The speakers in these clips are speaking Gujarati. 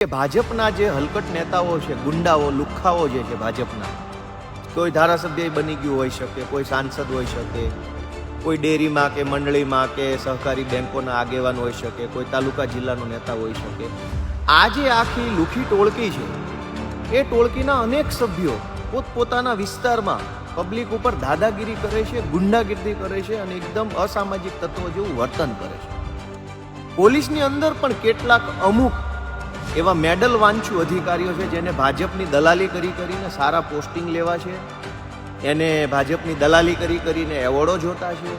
ભાજપના જે હલકટ નેતાઓ છે, ગુંડાઓ, લુખ્ખાઓ જે છે ભાજપના, કોઈ ધારાસભ્ય બની ગયું હોઈ શકે, કોઈ સાંસદ હોઈ શકે, કોઈ ડેરીમાં કે મંડળીમાં કે સહકારી બેંકોના આગેવાન હોઈ શકે, કોઈ તાલુકા જિલ્લાનો નેતા હોઈ શકે. આ જે આખી લુખી ટોળકી છે, એ ટોળકીના અનેક સભ્યો પોતપોતાના વિસ્તારમાં પબ્લિક ઉપર દાદાગીરી કરે છે, ગુંડાગીરી કરે છે અને એકદમ અસામાજિક તત્વો જેવું વર્તન કરે છે. પોલીસની અંદર પણ કેટલાક અમુક એવા મેડલ વાંચુ અધિકારીઓ છે જેને ભાજપની દલાલી કરીને સારા પોસ્ટિંગ લેવા છે, એને ભાજપની દલાલી કરીને એવોર્ડો જોતા છે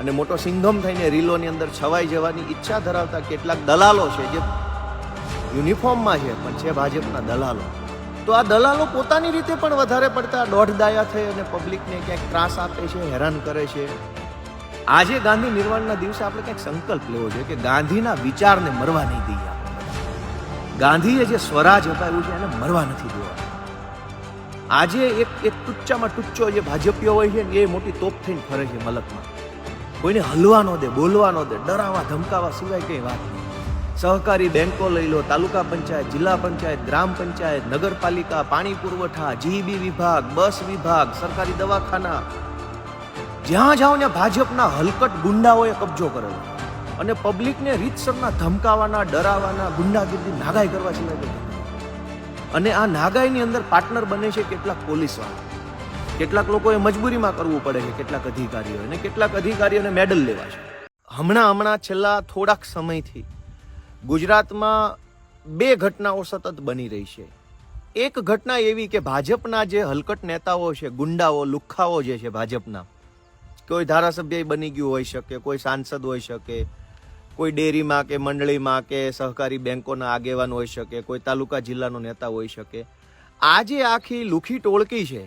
અને મોટો સિંઘમ થઈને રીલોની અંદર છવાઈ જવાની ઈચ્છા ધરાવતા કેટલાક દલાલો છે જે યુનિફોર્મમાં છે પણ છે ભાજપના દલાલો. તો આ દલાલો પોતાની રીતે પણ વધારે પડતા દોઢદાયા થઈ અને પબ્લિકને ક્યાંક ત્રાસ આપે છે, હેરાન કરે છે. આજે ગાંધી નિર્વાણના દિવસે આપણે કંઈક સંકલ્પ લેવો જોઈએ કે ગાંધીના વિચારને મરવા નહીં દઈએ. ગાંધીએ જે સ્વરાજ અપાવ્યું છે એને મરવા નથી દેવાનું. આજે એક ટુચ્ચામાં ટુચ્ચો જે ભાજપીઓ હોય છે ને એ મોટી તોપ થઈને ફરે છે મલકમાં. કોઈને હલવા ન દે, બોલવા ન દે, ડરાવા ધમકાવા સિવાય કઈ વાત નહીં. સહકારી બેંકો લઈ લો, તાલુકા પંચાયત, જિલ્લા પંચાયત, ગ્રામ પંચાયત, નગરપાલિકા, પાણી પુરવઠા, જીબી વિભાગ, બસ વિભાગ, સરકારી દવાખાના, જ્યાં જાઓ ને ભાજપના હલકટ ગુંડાઓએ કબજો કરેલો અને પબ્લિકને રીતસરના ધમકાવાના, ડરાવાના, ગુંડાગીરી, નાગાઈ કરવા સિવાય. અને આ નાગાઈની અંદર પાર્ટનર બને છે કેટલાક પોલીસવાળા. કેટલાક લોકોએ મજબૂરીમાં કરવું પડે છે, કેટલાક અધિકારીઓ, અને કેટલાક અધિકારીઓને મેડલ લેવા છે. હમણાં છેલ્લા થોડાક સમયથી ગુજરાતમાં 2 ઘટનાઓ સતત બની રહી છે. એક ઘટના એવી કે ભાજપના જે હલકટ નેતાઓ છે, ગુંડાઓ, લુખ્ખાઓ જે છે ભાજપના, કોઈ ધારાસભ્ય બની ગયું હોઈ શકે, કોઈ સાંસદ હોઈ શકે, કોઈ ડેરીમાં કે મંડળીમાં કે સહકારી બેંકોના આગેવાન હોઈ શકે, કોઈ તાલુકા જિલ્લાનો નેતા હોઈ શકે. આ જે આખી લુખી ટોળકી છે,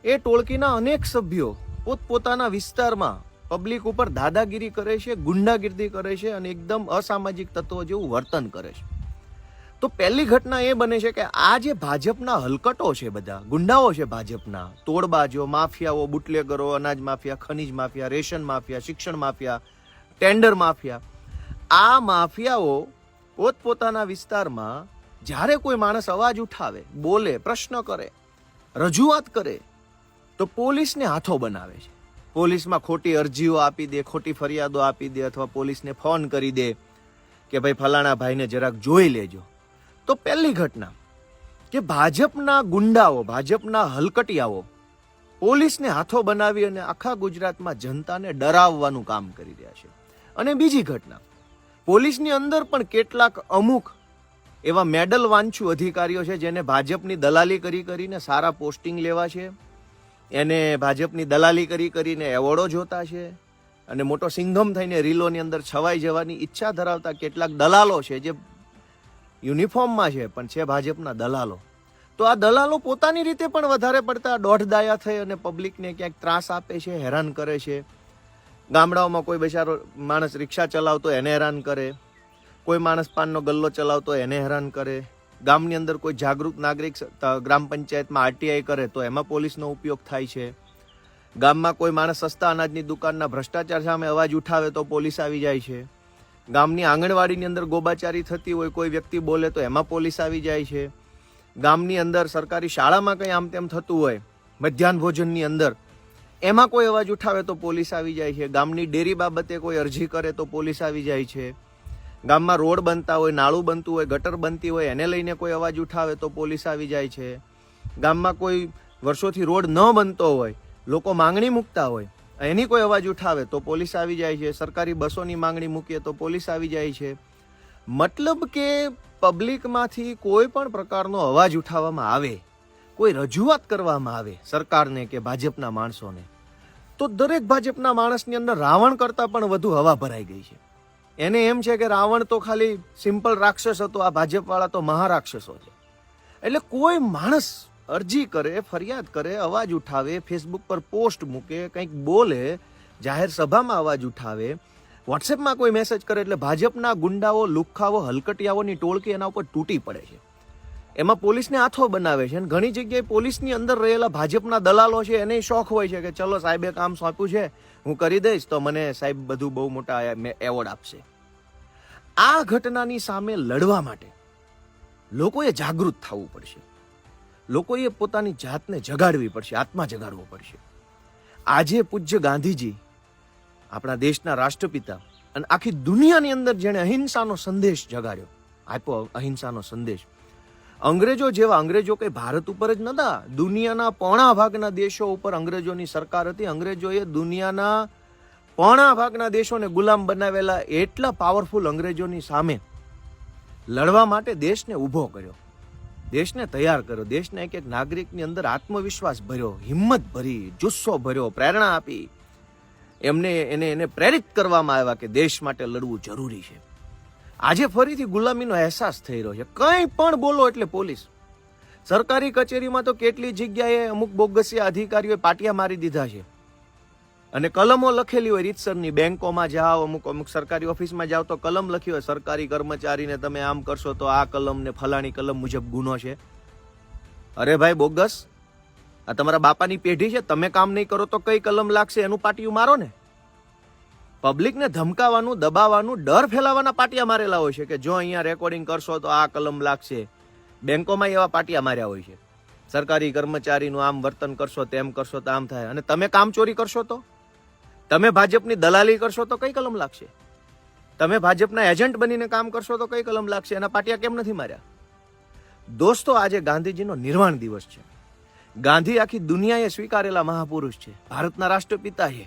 એ ટોળકીના અનેક સભ્યો પોતપોતાના વિસ્તારમાં પબ્લિક ઉપર દાદાગીરી કરે છે, ગુંડાગીરી કરે છે અને એકદમ અસામાજિક તત્વો જેવું વર્તન કરે છે. તો પહેલી ઘટના એ બને છે કે આ જે ભાજપના હલકટો છે, બધા ગુંડાઓ છે ભાજપના, તોડબાજો, માફિયાઓ, બુટલેગરો, અનાજ માફિયા, ખનીજ માફિયા, રેશન માફિયા, શિક્ષણ માફિયા, ટેન્ડર માફિયા, આ માફિયાઓ પોતપોતાના વિસ્તારમાં જ્યારે કોઈ માણસ અવાજ ઉઠાવે, બોલે, પ્રશ્ન કરે, રજૂઆત કરે તો પોલીસને હાથો બનાવે છે. પોલીસમાં ખોટી અરજીઓ આપી દે, ખોટી ફરિયાદો આપી દે અથવા પોલીસને ફોન કરી દે કે ભાઈ ફલાણા ભાઈને જરાક જોઈ લેજો. તો પહેલી ઘટના કે ભાજપના ગુંડાઓ, ભાજપના હલકટિયાઓ પોલીસને હાથો બનાવી અને આખા ગુજરાતમાં જનતાને ડરાવવાનું કામ કરી રહ્યા છે. અને બીજી ઘટના, પોલીસની અંદર પણ કેટલાક અમુક એવા મેડલ વાંચુ અધિકારીઓ છે જેને ભાજપની દલાલી કરીને સારા પોસ્ટિંગ લેવા છે, એને ભાજપની દલાલી કરીને એવોર્ડો જોતા છે અને મોટો સિંઘમ થઈને રીલોની અંદર છવાઈ જવાની ઈચ્છા ધરાવતા કેટલાક દલાલો છે જે યુનિફોર્મમાં છે પણ છે ભાજપના દલાલો. તો આ દલાલો પોતાની રીતે પણ વધારે પડતા દોઢદાયા થઈ અને પબ્લિકને ક્યાંક ત્રાસ આપે છે, હેરાન કરે છે. ગામડાઓમાં કોઈ બેચારો માણસ રિક્ષા ચલાવતો એને હેરાન કરે, કોઈ માણસ પાનનો ગલ્લો ચલાવતો એને હેરાન કરે. ગામની અંદર કોઈ જાગૃત નાગરિક ગ્રામ પંચાયતમાં આરટીઆઈ કરે તો એમાં પોલીસનો ઉપયોગ થાય છે. ગામમાં કોઈ માણસ સસ્તા અનાજની દુકાનના ભ્રષ્ટાચાર સામે અવાજ ઉઠાવે તો પોલીસ આવી જાય છે. ગામની આંગણવાડીની અંદર ગોબાચારી થતી હોય, કોઈ વ્યક્તિ બોલે તો એમાં પોલીસ આવી જાય છે. ગામની અંદર સરકારી શાળામાં કંઈ આમ તેમ થતું હોય, મધ્યાહન ભોજનની અંદર, એમાં કોઈ અવાજ ઉઠાવે તો પોલીસ આવી જાય છે. ગામની ડેરી બાબતે કોઈ અરજી કરે તો પોલીસ આવી જાય છે. ગામમાં રોડ બનતા હોય, નાળું બનતું હોય, ગટર બનતી હોય, એને લઈને કોઈ અવાજ ઉઠાવે તો પોલીસ આવી જાય છે. ગામમાં કોઈ વર્ષોથી રોડ ન બનતો હોય, લોકો માંગણી મૂકતા હોય, એની કોઈ અવાજ ઉઠાવે તો પોલીસ આવી જાય છે. સરકારી બસોની માંગણી મૂકીએ તો પોલીસ આવી જાય છે. મતલબ કે પબ્લિકમાંથી કોઈ પણ પ્રકારનો અવાજ ઉઠાવવામાં આવે, કોઈ રજૂઆત કરવામાં આવે સરકારને કે ભાજપના માણસોને, તો દરેક ભાજપના માણસની અંદર રાવણ કરતાં પણ વધુ હવા ભરાઈ ગઈ છે. એને એમ છે કે રાવણ તો ખાલી સિમ્પલ રાક્ષસ હતો, આ ભાજપવાળા તો મહારાક્ષસો છે. એટલે કોઈ માણસ અરજી કરે, ફરિયાદ કરે, અવાજ ઉઠાવે, ફેસબુક પર પોસ્ટ મૂકે, કંઈક બોલે, જાહેર સભામાં અવાજ ઉઠાવે, વોટ્સએપમાં કોઈ મેસેજ કરે એટલે ભાજપના ગુંડાઓ, લુખ્ખાઓ, હલકટિયાઓની ટોળકી એના ઉપર તૂટી પડે છે. એમાં પોલીસને હાથો બનાવે છે. અને ઘણી જગ્યાએ પોલીસની અંદર રહેલા ભાજપના દલાલો છે એને શોખ હોય છે કે ચલો સાહેબે કામ સોંપ્યું છે, હું કરી દઈશ તો મને સાહેબ બધું બહુ મોટા એવોર્ડ આપશે. આ ઘટનાની સામે લડવા માટે લોકોએ જાગૃત થવું પડશે, લોકોએ પોતાની જાતને જગાડવી પડશે, આત્મા જગાડવો પડશે. આજે પૂજ્ય ગાંધીજી, આપણા દેશના રાષ્ટ્રપિતા, અને આખી દુનિયાની અંદર જેણે અહિંસાનો સંદેશ જગાડ્યો, આપ્યો અહિંસાનો સંદેશ. અંગ્રેજો કઈ ભારત ઉપર જ નતા, દુનિયાના પોણા ભાગના દેશો ઉપર અંગ્રેજોની સરકાર હતી. અંગ્રેજોએ દુનિયાના પોણા ભાગના દેશોને ગુલામ બનાવેલા. એટલા પાવરફુલ અંગ્રેજોની સામે લડવા માટે દેશને ઊભો કર્યો, દેશને તૈયાર કર્યો, દેશના એક એક નાગરિકની અંદર આત્મવિશ્વાસ ભર્યો, હિંમત ભરી, જુસ્સો ભર્યો, પ્રેરણા આપી. એને પ્રેરિત કરવામાં આવ્યા કે દેશ માટે લડવું જરૂરી છે. આજે ફરીથી ગુલામીનો અહેસાસ થઈ રહ્યો છે. કંઈ પણ બોલો એટલે પોલીસ. સરકારી કચેરીમાં તો કેટલી જગ્યાએ અમુક બોગસિયા અધિકારીઓએ પાટિયા મારી દીધા છે, અને કલમો લખેલી હોય રીતસરની. બેંકોમાં જાઓ, અમુક સરકારી ઓફિસમાં જાઓ તો કલમ લખી હોય, સરકારી કર્મચારીને તમે આમ કરશો તો આ કલમ ને ફલાણી કલમ મુજબ ગુનો છે. અરે ભાઈ બોગસ, આ તમારા બાપાની પેઢી છે, તમે કામ નહીં કરો તો કઈ કલમ લાગશે એનું પાટિયું મારો ને. પબ્લિકને ધમકાવાનું, દબાવવાનું, ડર ફેલાવાના પાટિયા મારેલા હોય છે કે જો અહીંયા રેકોર્ડિંગ કરશો તો આ કલમ લાગશે. બેંકોમાં એવા પાટિયા માર્યા હોય છે, સરકારી કર્મચારીનું આમ વર્તન કરશો, તેમ કરશો તો આમ થાય. અને તમે કામ ચોરી કરશો તો, તમે ભાજપની દલાલી કરશો તો કઈ કલમ લાગશે? તમે ભાજપના એજન્ટ બનીને કામ કરશો તો કઈ કલમ લાગશે? એના પાટિયા કેમ નથી માર્યા? દોસ્તો, આજે ગાંધીજીનો નિર્વાણ દિવસ છે. ગાંધી આખી દુનિયાએ સ્વીકારેલા મહાપુરુષ છે, ભારતના રાષ્ટ્રપિતા છે.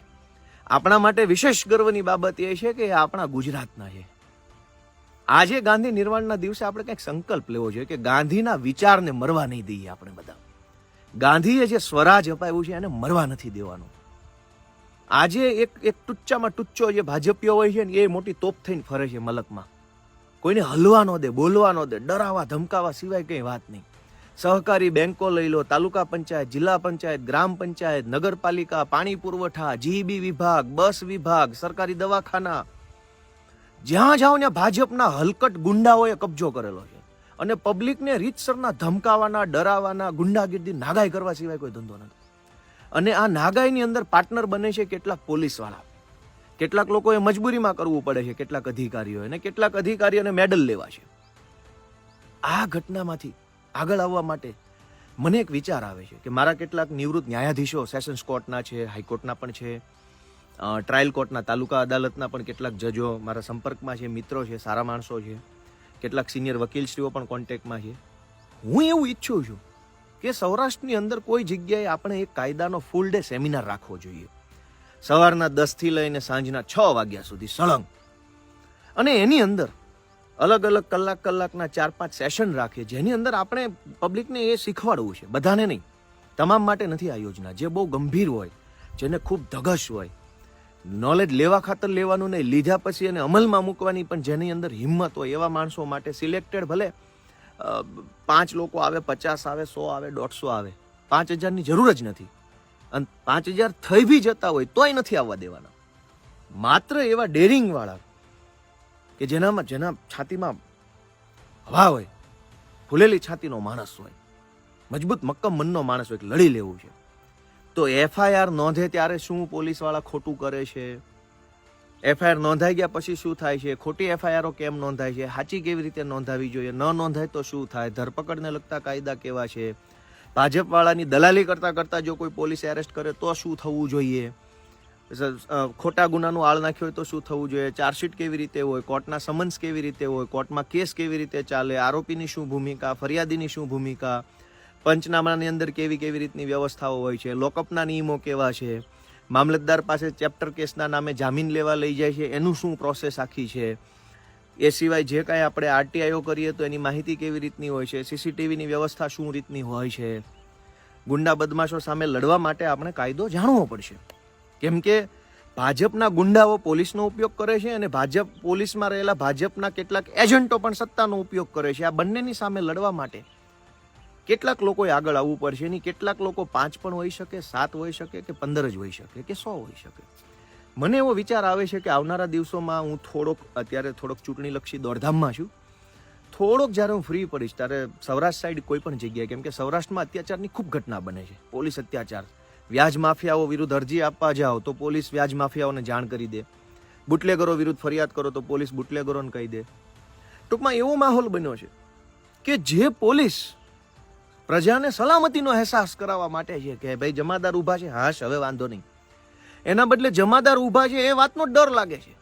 આપણા માટે વિશેષ ગર્વની બાબત એ છે કે આપણા ગુજરાતના છે. આજે ગાંધી નિર્વાણના દિવસે આપણે કંઈક સંકલ્પ લેવો જોઈએ કે ગાંધીના વિચારને મરવા નહીં દઈએ. આપણે બધા ગાંધીએ જે સ્વરાજ અપાવ્યું છે એને મરવા નથી દેવાનું. આજે એક ટુચ્ચામાં ટુચ્ચો જે ભાજપીઓ હોય છે ને એ મોટી તોપ થઈને ફરે છે મલકમાં. કોઈને હલવા ન દે, બોલવા ન દે, ડરાવા ધમકાવા સિવાય કંઈ વાત નહીં. સહકારી બેંકો લઈ લો, તાલુકા પંચાયત, જિલ્લા પંચાયત, ગ્રામ પંચાયત, નગરપાલિકા, પાણી પુરવઠા, જીબી વિભાગ, બસ વિભાગ, સરકારી દવાખાના, જ્યાં જાઓ ત્યાં ભાજપના હલકટ ગુંડાઓએ કબજો કરેલો છે. અને પબ્લિકને રીતસરના ધમકાવાના, ડરાવાના, ગુંડાગીર્દી, નાગાઈ કરવા સિવાય કોઈ ધંધો નથી. અને આ નાગાઈની અંદર પાર્ટનર બને છે કેટલાક પોલીસવાળા. કેટલાક લોકોએ મજબૂરીમાં કરવું પડે છે, કેટલાક અધિકારીઓ, અને કેટલાક અધિકારીઓને મેડલ લેવા છે. આ ઘટનામાંથી આગળ આવવા માટે મને એક વિચાર આવે છે કે મારા કેટલાક નિવૃત્ત ન્યાયાધીશો સેશન્સ કોર્ટના છે, હાઈકોર્ટના પણ છે, ટ્રાયલ કોર્ટના, તાલુકા અદાલતના પણ કેટલાક જજો મારા સંપર્કમાં છે, મિત્રો છે, સારા માણસો છે, કેટલાક સિનિયર વકીલશ્રીઓ પણ કોન્ટેક્ટમાં છે. હું એવું ઈચ્છું છું કે સૌરાષ્ટ્રની અંદર કોઈ જગ્યાએ આપણે એક કાયદાનો ફૂલ ડે સેમિનાર રાખવો જોઈએ, સવારના 10થી લઈને સાંજના 6 વાગ્યા સુધી સળંગ. અને એની અંદર અલગ અલગ કલાકના 4-5 સેશન રાખીએ, જેની અંદર આપણે પબ્લિકને એ શીખવાડવું છે. બધાને નહીં, તમામ માટે નથી આ યોજના. જે બહુ ગંભીર હોય, જેને ખૂબ ધગશ હોય, નોલેજ લેવા ખાતર લેવાનું નહીં, લીધા પછી એને અમલમાં મૂકવાની પણ જેની અંદર હિંમત હોય, એવા માણસો માટે સિલેક્ટેડ. ભલે 5 લોકો આવે, 50 આવે, 100 આવે, 150 આવે, 5000ની જરૂર જ નથી. અને 5000 થઈ બી જતા હોય તોય નથી આવવા દેવાના. માત્ર એવા ડેરિંગ વાળા કે જેના છાતીમાં હવા હોય, ફૂલેલી છાતીનો માણસ હોય, મજબૂત મક્કમ મનનો માણસ હોય, લડી લેવું છે. તો FIR નોંધે ત્યારે શું પોલીસવાળા ખોટું કરે છે, FIR નોંધાઈ ગયા પછી શું થાય છે, ખોટી FIRઓ કેમ નોંધાય છે, સાચી કેવી રીતે નોંધાવી જોઈએ, ન નોંધાય તો શું થાય, ધરપકડને લગતા કાયદા કેવા છે, ભાજપવાળાની દલાલી કરતા જો કોઈ પોલીસ એરેસ્ટ કરે તો શું થવું જોઈએ, ખોટા ગુનાનું આળ નાખ્યો હોય તો શું થવું જોઈએ, ચાર્જશીટ કેવી રીતે હોય, કોર્ટના સમન્સ કેવી રીતે હોય, કોર્ટમાં કેસ કેવી રીતે ચાલે, આરોપીની શું ભૂમિકા, ફરિયાદીની શું ભૂમિકા, પંચનામાની અંદર કેવી રીતની વ્યવસ્થાઓ હોય છે, લોકઅપના નિયમો કેવા છે, મામલતદાર પાસે ચેપ્ટર કેસના નામે જામીન લેવા લઈ જાય છે એનું શું પ્રોસેસ આખી છે. એ સિવાય જે કાંઈ આપણે RTIઓ કરીએ તો એની માહિતી કેવી રીતની હોય છે, CCTVની વ્યવસ્થા શું રીતની હોય છે. ગુંડા બદમાશો સામે લડવા માટે આપણે કાયદો જાણવો પડશે. કેમ કે ભાજપના ગુંડાઓ પોલીસનો ઉપયોગ કરે છે અને પોલીસમાં રહેલા ભાજપના કેટલાક એજન્ટો પણ સત્તાનો ઉપયોગ કરે છે. આ બંનેની સામે લડવા માટે કેટલાક લોકોએ આગળ આવવું પડશે. એની કેટલાક લોકો 5 પણ હોઈ શકે, 7 હોઈ શકે કે 15 જ હોઈ શકે કે 100 હોઈ શકે. મને એવો વિચાર આવે છે કે આવનારા દિવસોમાં હું અત્યારે થોડોક ચૂંટણીલક્ષી દોડધામમાં છું. થોડોક જ્યારે હું ફ્રી પડીશ ત્યારે સૌરાષ્ટ્ર સાઈડ કોઈ પણ જગ્યાએ, કેમ કે સૌરાષ્ટ્રમાં અત્યાચારની ખૂબ ઘટના બને છે, પોલીસ અત્યાચાર, વ્યાજ માફિયાઓ વિરુદ્ધ અરજી આપવા જાઓ તો પોલીસ વ્યાજ માફિયાઓને જાણ કરી દે, બુટલેગરો વિરુદ્ધ ફરિયાદ કરો તો પોલીસ બુટલેગરોને કહી દે. ટૂંકમાં એવો માહોલ બન્યો છે કે જે પોલીસ પ્રજાને સલામતીનો અહેસાસ કરાવવા માટે છે કે ભાઈ જમાદાર ઊભા છે, હાશ હવે વાંધો નહીં, એના બદલે જમાદાર ઊભા છે એ વાતનો ડર લાગે છે.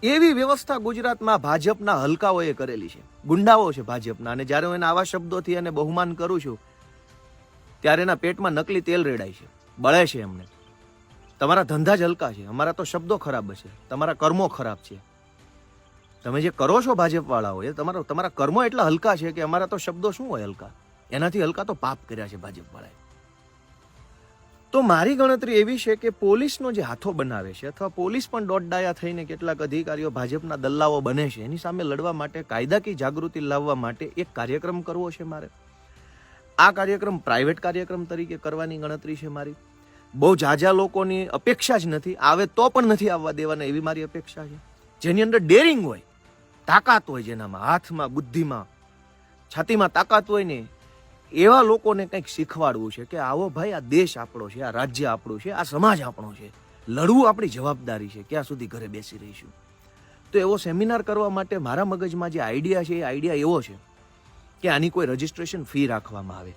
એવી વ્યવસ્થા ગુજરાતમાં ભાજપના હલકાઓએ કરેલી છે, ગુંડાઓ છે ભાજપના. અને જ્યારે હું એના આવા શબ્દોથી એને બહુમાન કરું છું ત્યારે એના પેટમાં નકલી તેલ રેડાય છે, બળે છે એમને. તમારા ધંધા જ હલકા છે, અમારા તો શબ્દો ખરાબ છે, તમારા કર્મો ખરાબ છે. તમે જે કરો છો ભાજપ વાળાઓ એ તમારા કર્મો એટલા હલકા છે કે અમારા તો શબ્દો શું હોય હલકા, એનાથી હલકા તો પાપ કર્યા છે ભાજપ વાળાએ. તો મારી ગણતરી એવી છે કે પોલીસનો જે હાથો બનાવે છે અથવા પોલીસ પણ દોડડાયા થઈને કેટલાક અધિકારીઓ ભાજપના દલ્લાઓ બને છે, એની સામે લડવા માટે કાયદાકીય જાગૃતિ લાવવા માટે એક કાર્યક્રમ કરવો છે મારે. આ કાર્યક્રમ પ્રાઇવેટ કાર્યક્રમ તરીકે કરવાની ગણતરી છે મારી. બહુ ઝાઝા લોકોની અપેક્ષા જ નથી, આવે તો પણ નથી આવવા દેવાના એવી મારી અપેક્ષા છે. જેની અંદર ડેરિંગ હોય, તાકાત હોય, જેનામાં હાથમાં, બુદ્ધિમાં, છાતીમાં તાકાત હોય ને એવા લોકોને કંઈક શીખવાડવું છે કે આવો ભાઈ, આ દેશ આપણો છે, આ રાજ્ય આપણું છે, આ સમાજ આપણો છે, લડવું આપણી જવાબદારી છે, ક્યાં સુધી ઘરે બેસી રહીશું. તો એવો સેમિનાર કરવા માટે મારા મગજમાં જે આઈડિયા છે એ આઈડિયા એવો છે કે આની કોઈ રજિસ્ટ્રેશન ફી રાખવામાં આવે.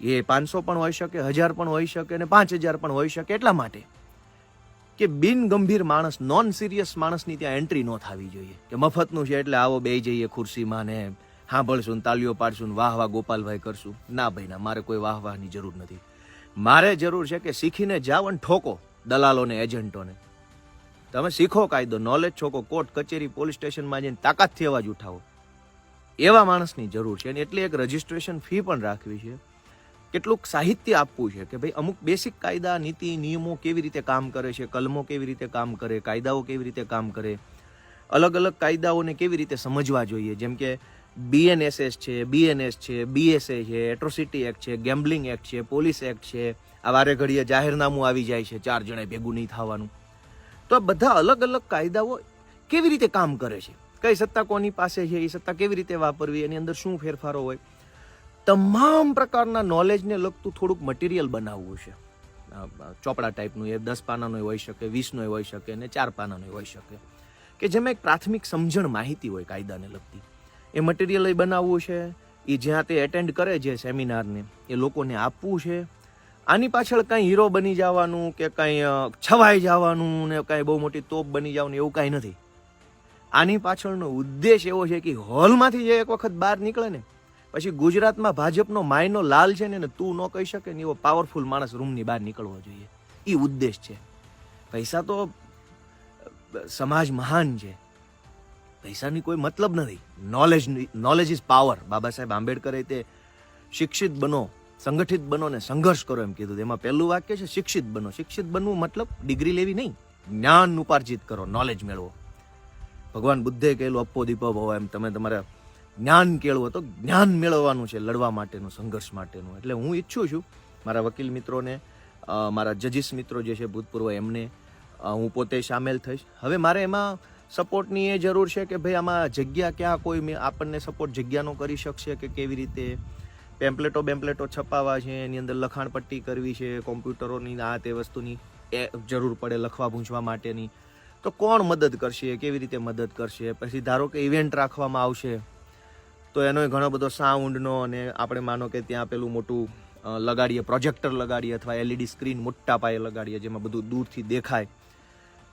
એ 500 પણ હોઈ શકે, 1000 પણ હોઈ શકે અને 5000 પણ હોઈ શકે. એટલા માટે કે બિન ગંભીર માણસ, નોન સિરિયસ માણસની ત્યાં એન્ટ્રી ન થવી જોઈએ કે મફતનું છે એટલે આવો બે જઈએ ખુરશીમાં ને સાંભળશું ને તાલીઓ પાડશું ને વાહ વાહ ગોપાલભાઈ કરશું. ના ભાઈ ના, મારે કોઈ વાહ વાહની જરૂર નથી. મારે જરૂર છે કે શીખીને જાઓ અને ઠોકો દલાલોને, એજન્ટોને. તમે શીખો કાયદો, નોલેજ છોકો, કોર્ટ કચેરી પોલીસ સ્ટેશનમાં જઈને તાકાતથી અવાજ ઉઠાવો. એવા માણસની જરૂર છે. અને એટલે એક રજિસ્ટ્રેશન ફી પણ રાખવી છે. કેટલુંક સાહિત્ય આપવું છે કે ભાઈ અમુક બેસિક કાયદા, નીતિ, નિયમો કેવી રીતે કામ કરે છે, કલમો કેવી રીતે કામ કરે, કાયદાઓ કેવી રીતે કામ કરે, અલગ અલગ કાયદાઓને કેવી રીતે સમજવા જોઈએ. જેમ કે BNSS છે, BNS છે, BSA છે, એટ્રોસિટી એક્ટ છે, ગેમ્બલિંગ એક્ટ છે, પોલીસ એક્ટ છે. આ વારે ઘડીએ જાહેરનામું આવી જાય છે, 4 જણે ભેગું નહીં થવાનું. તો આ બધા અલગ અલગ કાયદાઓ કેવી રીતે કામ કરે છે, કઈ સત્તા કોની પાસે છે, એ સત્તા કેવી રીતે વાપરવી, એની અંદર શું ફેરફારો હોય, તમામ પ્રકારના નોલેજને લગતું થોડુંક મટીરિયલ બનાવવું છે. ચોપડા ટાઈપનું, એ 10 પાનાનું હોઈ શકે, 20નું હોઈ શકે અને 4 પાનાનું હોઈ શકે, કે જેમાં એક પ્રાથમિક સમજણ માહિતી હોય કાયદાને લગતી. એ મટીરિયલ બનાવવું છે. એ જ્યાં તે એટેન્ડ કરે છે સેમિનારને, એ લોકોને આપવું છે. આની પાછળ કાંઈ હીરો બની જવાનું કે કાંઈ છવાઈ જવાનું ને કાંઈ બહુ મોટી તોપ બની જવાનું એવું કાંઈ નથી. આની પાછળનો ઉદ્દેશ એવો છે કે હોલમાંથી જે એક વખત બહાર નીકળે ને પછી ગુજરાતમાં ભાજપનો માયનો લાલ છે ને તું ન કહી શકે ને એવો પાવરફુલ માણસ રૂમની બહાર નીકળવો જોઈએ. એ ઉદ્દેશ છે. પૈસા તો સમાજ મહાન છે, પૈસાની કોઈ મતલબ નથી. Knowledge is power. Baba Saheb આંબેડકરે તે શિક્ષિત બનો, સંગઠિત બનો ને સંઘર્ષ કરો એમ કીધું. એમાં પહેલું વાક્ય છે શિક્ષિત બનો. શિક્ષિત બનવું મતલબ ડિગ્રી લેવી નહીં, જ્ઞાન ઉપાર્જિત કરો, નોલેજ મેળવો. ભગવાન બુદ્ધે કહેલું અપ્પો દીપો ભવ, એમ તમે તમારા જ્ઞાન કેળવો તો જ્ઞાન મેળવવાનું છે, લડવા માટેનું, સંઘર્ષ માટેનું. એટલે હું ઈચ્છું છું મારા વકીલ મિત્રોને, મારા જજીસ મિત્રો જે છે ભૂતપૂર્વ, એમને હું પોતે સામેલ થઈશ. હવે મારે એમાં સપોર્ટની એ જરૂર છે કે ભાઈ આમાં જગ્યા ક્યાં કોઈ આપણને સપોર્ટ જગ્યાનો કરી શકશે કે કેવી રીતે પેમ્પલેટો છપાવવા છે, એની અંદર લખાણ પટ્ટી કરવી છે, કોમ્પ્યુટરોની આ તે વસ્તુની જરૂર પડે લખવા પૂંછવા માટેની. તો કોણ મદદ કરશે, કેવી રીતે મદદ કરશે. પછી ધારો કે ઇવેન્ટ રાખવામાં આવશે તો એનો ઘણો બધો સાઉન્ડનો, અને આપણે માનો કે ત્યાં પેલું મોટું લગાડીએ, પ્રોજેક્ટર લગાડીએ અથવા LED સ્ક્રીન મોટા પાયે લગાડીએ જેમાં બધું દૂરથી દેખાય,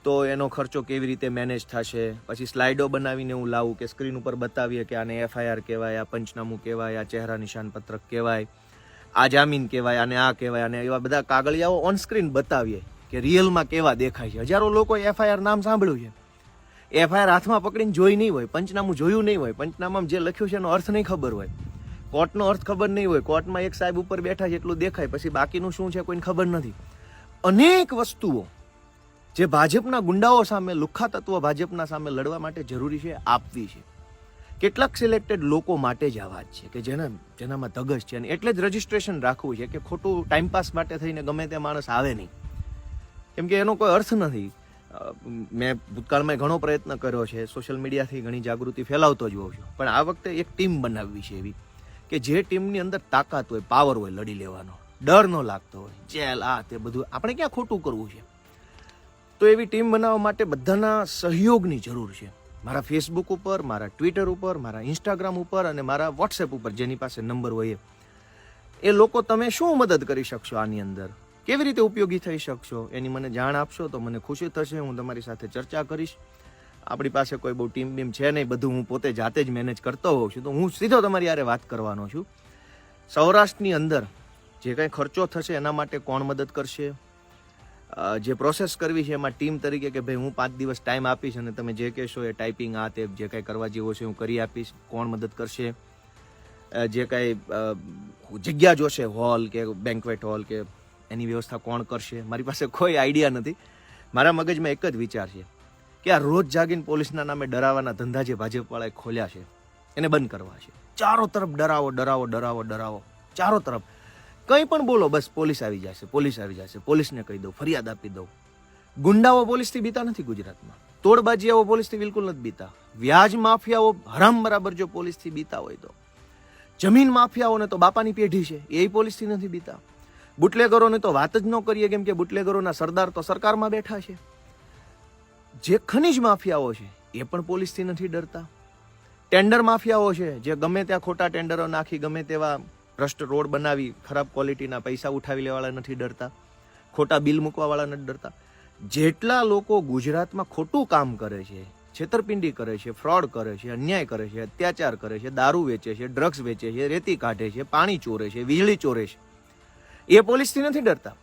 તો એનો ખર્ચો કેવી રીતે મેનેજ થશે. પછી સ્લાઇડો બનાવીને હું લાવું કે સ્ક્રીન ઉપર બતાવીએ કે આને FIR કહેવાય, આ પંચનામું કહેવાય, આ ચહેરા નિશાન પત્રક કહેવાય, આ જામીન કહેવાય, આને આ કહેવાય, અને એવા બધા કાગળિયાઓ ઓન સ્ક્રીન બતાવીએ કે રિયલમાં કેવા દેખાય છે. હજારો લોકો FIR નામ સાંભળ્યું છે, FIR હાથમાં પકડીને જોઈ નહીં હોય, પંચનામું જોયું નહીં હોય, પંચનામામાં જે લખ્યું છે એનો અર્થ નહીં ખબર હોય, કોર્ટનો અર્થ ખબર નહીં હોય, કોર્ટમાં એક સાહેબ ઉપર બેઠા છે એટલું દેખાય, પછી બાકીનું શું છે કોઈને ખબર નથી. અનેક વસ્તુઓ જે ભાજપના ગુંડાઓ સામે, લુખ્ખા તત્વો ભાજપના સામે લડવા માટે જરૂરી છે, આપવી છે. કેટલાક સિલેક્ટેડ લોકો માટે જ આ વાત છે કે જેનામાં ધગશ છે. અને એટલે જ રજિસ્ટ્રેશન રાખવું છે કે ખોટું ટાઈમપાસ માટે થઈને ગમે તે માણસ આવે નહીં, કેમ કે એનો કોઈ અર્થ નથી. મેં ભૂતકાળમાં ઘણો પ્રયત્ન કર્યો છે, સોશિયલ મીડિયાથી ઘણી જાગૃતિ ફેલાવતો જ હોઉં છું, પણ આ વખતે એક ટીમ બનાવવી છે એવી કે જે ટીમની અંદર તાકાત હોય, પાવર હોય, લડી લેવાનો, ડર ન લાગતો હોય, જેલ આ તે બધું આપણે ક્યાં ખોટું કરવું છે. તો એવી ટીમ બનાવવા માટે બધાના સહયોગની જરૂર છે. મારા ફેસબુક ઉપર, મારા ટ્વિટર ઉપર, મારા ઇન્સ્ટાગ્રામ ઉપર અને મારા વોટ્સએપ ઉપર જેની પાસે નંબર હોય એ લોકો તમે શું મદદ કરી શકશો આની અંદર, કેવી રીતે ઉપયોગી થઈ શકશો એની મને જાણ આપશો તો મને ખુશી થશે. હું તમારી સાથે ચર્ચા કરીશ. આપણી પાસે કોઈ બહુ ટીમ બીમ છે નહીં, બધું હું પોતે જાતે જ મેનેજ કરતો હોઉં છું, તો હું સીધો તમારી યારે વાત કરવાનો છું. સૌરાષ્ટ્રની અંદર જે કંઈ ખર્ચો થશે એના માટે કોણ મદદ કરશે, જે પ્રોસેસ કરવી છે એમાં ટીમ તરીકે કે ભાઈ હું 5 દિવસ ટાઈમ આપીશ અને તમે જે કહેશો એ ટાઈપિંગ આ તે જે કાંઈ કરવા જેવો છે હું કરી આપીશ, કોણ મદદ કરશે, જે કાંઈ જગ્યા જોશે હોલ કે બેન્ક્વેટ હોલ કે એની વ્યવસ્થા કોણ કરશે, મારી પાસે કોઈ આઈડિયા નથી. મારા મગજમાં એક જ વિચાર છે કે આ રોજ જાગીને પોલીસના નામે ડરાવવાના ધંધા જે ભાજપવાળાએ ખોલ્યા છે એને બંધ કરવા છે. ચારો તરફ ડરાવો ડરાવો ડરાવો ડરાવો, ચારો તરફ કંઈ પણ બોલો બસ પોલીસ આવી જશે, પોલીસ આવી જશે, પોલીસને કહી દઉં, ફરિયાદ આપી દઉં. ગુંડાઓ પોલીસથી બીતા નથી ગુજરાતમાં, તોડબાજીયાઓ પોલીસથી બિલકુલ નથી બીતા, વ્યાજ માફિયાઓ હરામ બરાબર જો પોલીસથી બીતા હોય તો, જમીન માફિયાઓને તો બાપાની પેઢી છે એ પોલીસથી નથી બીતા, બુટલેગરોને તો વાત જ ન કરીએ કેમ કે બુટલેગરોના સરદાર તો સરકારમાં બેઠા છે, જે ખનીજ માફિયાઓ છે એ પણ પોલીસથી નથી ડરતા, ટેન્ડર માફિયાઓ છે જે ગમે ત્યાં ખોટા ટેન્ડરો નાખી ગમે તેવા ભ્રષ્ટ રોડ બનાવી ખરાબ ક્વોલિટીના પૈસા ઉઠાવી લેવાળા નથી ડરતા, ખોટા બિલ મૂકવાવાળા નથી ડરતા. જેટલા લોકો ગુજરાતમાં ખોટું કામ કરે છે, છેતરપિંડી કરે છે, ફ્રોડ કરે છે, અન્યાય કરે છે, અત્યાચાર કરે છે, દારૂ વેચે છે, ડ્રગ્સ વેચે છે, રેતી કાઢે છે, પાણી ચોરે છે, વીજળી ચોરે છે, એ પોલીસથી નથી ડરતા.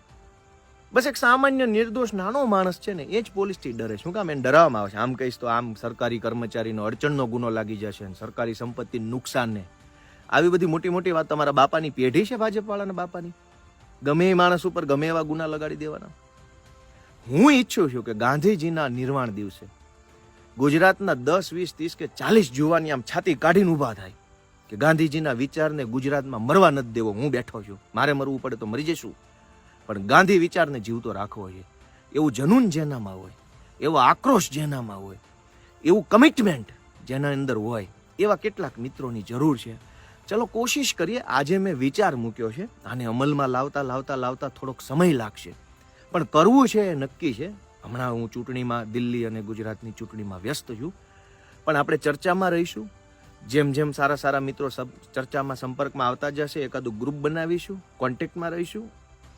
બસ એક સામાન્ય નિર્દોષ નાનો માણસ છે ને એ જ પોલીસથી ડરે. શું કામ એને ડરાવવામાં આવે છે? આમ કહીશ તો આમ સરકારી કર્મચારીનો અડચણનો ગુનો લાગી જશે, સરકારી સંપત્તિનું નુકસાનને, આવી બધી મોટી મોટી વાત. તમારા બાપાની પેઢી છે ભાજપવાળાના બાપાની, ગમે એ માણસ ઉપર ગમે એવા ગુના લગાડી દેવાના. હું ઈચ્છું છું કે ગાંધીજીના નિર્વાણ દિવસે ગુજરાતના 10, 20, 30 કે 40 જુવાની આમ છાતી કાઢીને ઊભા થાય કે ગાંધીજીના વિચારને ગુજરાતમાં મરવા નથી દેવો. હું બેઠો છું, મારે મરવું પડે તો મરી જઈશું, પણ ગાંધી વિચારને જીવતો રાખવો છે. એવું જનૂન જેનામાં હોય, એવો આક્રોશ જેનામાં હોય, એવું કમિટમેન્ટ જેના અંદર હોય, એવા કેટલાક મિત્રોની જરૂર છે. ચલો કોશિશ કરીએ. આજે મેં વિચાર મૂક્યો છે, આને અમલમાં લાવતા લાવતા લાવતા થોડોક સમય લાગશે, પણ કરવું છે એ નક્કી છે. હમણાં હું ચૂંટણીમાં, દિલ્હી અને ગુજરાતની ચૂંટણીમાં વ્યસ્ત છું, પણ આપણે ચર્ચામાં રહીશું. જેમ જેમ સારા સારા મિત્રો ચર્ચામાં સંપર્કમાં આવતા જશે, એકાદું ગ્રુપ બનાવીશું, કોન્ટેક્ટમાં રહીશું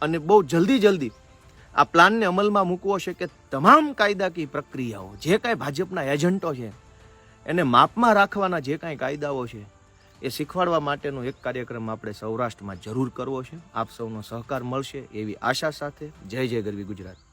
અને બહુ જલ્દી આ પ્લાનને અમલમાં મૂકવો છે કે તમામ કાયદાકીય પ્રક્રિયાઓ, જે કાંઈ ભાજપના એજન્ટો છે એને માપમાં રાખવાના જે કાંઈ કાયદાઓ છે એ શીખવાડવા માટેનો એક કાર્યક્રમ આપણે સૌરાષ્ટ્રમાં જરૂર કરવો છે. આપ સૌનો સહકાર મળશે એવી આશા સાથે. જય જય ગરવી ગુજરાત.